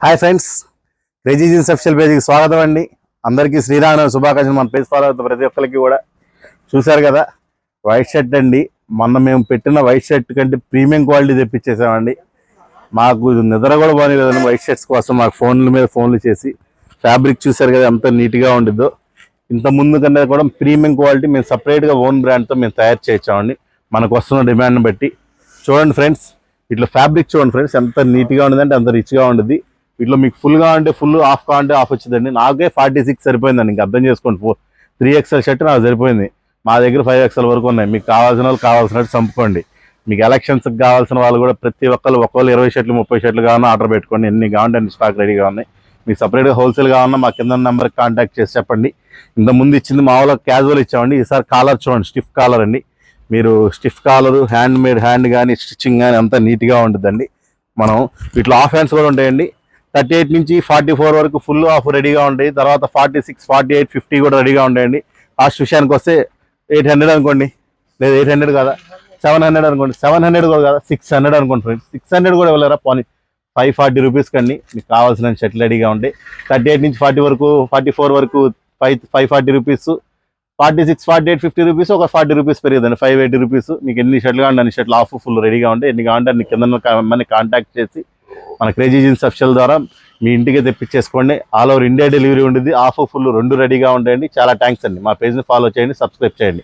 Hi friends, crazy jeans official పేజీకి స్వాగతం అండి. అందరికీ శ్రీరామనవమి శుభాకాంక్షలు. మన పేజ్ ఫాలో అవుతున్న ప్రతి ఒక్కరికి కూడా. చూశారు కదా, వైట్ షర్ట్ అండి. మొన్న మేము పెట్టిన వైట్ షర్ట్ కంటే ప్రీమియం క్వాలిటీ తెప్పించేసామండి. మాకు నిద్ర కూడా బాగాలేదండి వైట్ షర్ట్స్ కోసం. మాకు ఫోన్ల మీద ఫోన్లు చేసి ఫ్యాబ్రిక్ చూశారు కదా ఎంత నీట్గా ఉండిద్దో. ఇంత ముందు కన్నా కూడా ప్రీమియం క్వాలిటీ మేము సపరేట్గా ఓన్ బ్రాండ్తో మేము తయారు చేయించామండి మనకు వస్తున్న డిమాండ్ని బట్టి. చూడండి ఫ్రెండ్స్, ఇట్లా ఫ్యాబ్రిక్ చూడండి ఫ్రెండ్స్, ఎంత నీట్గా ఉండదంటే అంత రిచ్గా ఉంటుంది. వీటిలో మీకు ఫుల్గా అంటే ఫుల్, ఆఫ్ కావాలంటే ఆఫ్ వచ్చిందండి. నాకే 46 సరిపోయిందండి. ఇంకా అర్థం చేసుకోండి, 3XL షర్ట్ నాకు సరిపోయింది. మా దగ్గర 5XL వరకు ఉన్నాయి. మీకు కావాల్సిన వాళ్ళు కావాల్సినట్టు చంపుకోండి. మీకు ఎలక్షన్స్కి కావాల్సిన వాళ్ళు కూడా ప్రతి ఒక్కళ్ళు 20 షర్ట్లు 30 షర్ట్లు కావాలన్నా ఆర్డర్ పెట్టుకోండి. ఎన్ని కావాలంటే అన్ని స్టాక్ రెడీగా ఉన్నాయి. మీకు సపరేట్గా హోల్సేల్ కావాలన్నా మా కింద నెంబర్కి కాంటాక్ట్ చేసి చెప్పండి. ఇంత ముందు ఇచ్చింది మామూలుగా క్యాజువల్ ఇచ్చామండి. ఈసారి కాలర్ చూడండి, స్టిఫ్ కాలర్ అండి. మీరు stiff collar, hand made, hand కానీ స్టిచ్చింగ్ కానీ అంతా నీట్గా ఉంటుందండి. మనం వీటిలో ఆఫ్ హ్యాండ్స్ కూడా ఉంటాయండి. 38 నుంచి 44 వరకు ఫుల్ ఆఫ్ రెడీగా ఉంటాయి. తర్వాత 46, 48, 50 కూడా రెడీగా ఉంటాయండి. కాస్ట్ విషయానికి వస్తే 800 అనుకోండి, లేదా 800 కదా 700 అనుకోండి, 700 కూడా కదా 600 అనుకోండి ఫ్రెండ్స్. 600 కూడా ఇవ్వలేరా పోనీ, 540 రూపీస్ కండి మీకు కావాల్సిన షర్ట్లు రెడీగా ఉంటాయి. 38 నుంచి 40 వరకు, 44 వరకు 540 రూపీస్, 46, 48, 50 రూపీస్, ఒక 40 రూపీస్ పెరిగిందండి, 580 రూపీస్. మీకు ఎన్ని షర్ట్లు కావాలంటే అన్ని షర్ట్లు ఆఫ్ ఫుల్ రెడీగా ఉంటాయి. ఎన్ని కావాలంటే అన్ని కింద కాంటాక్ట్ చేసి మన క్రేజీ జీన్స్ అఫిషియల్ ద్వారా మీ ఇంటికి తెప్పించేసుకోండి. ఆల్ ఓవర్ ఇండియా డెలివరీ ఉంటుంది. ఆఫ్ ఫుల్ రెండు రెడీగా ఉంటాయండి. చాలా థ్యాంక్స్ అండి. మా పేజ్ని ఫాలో చేయండి, సబ్స్క్రైబ్ చేయండి.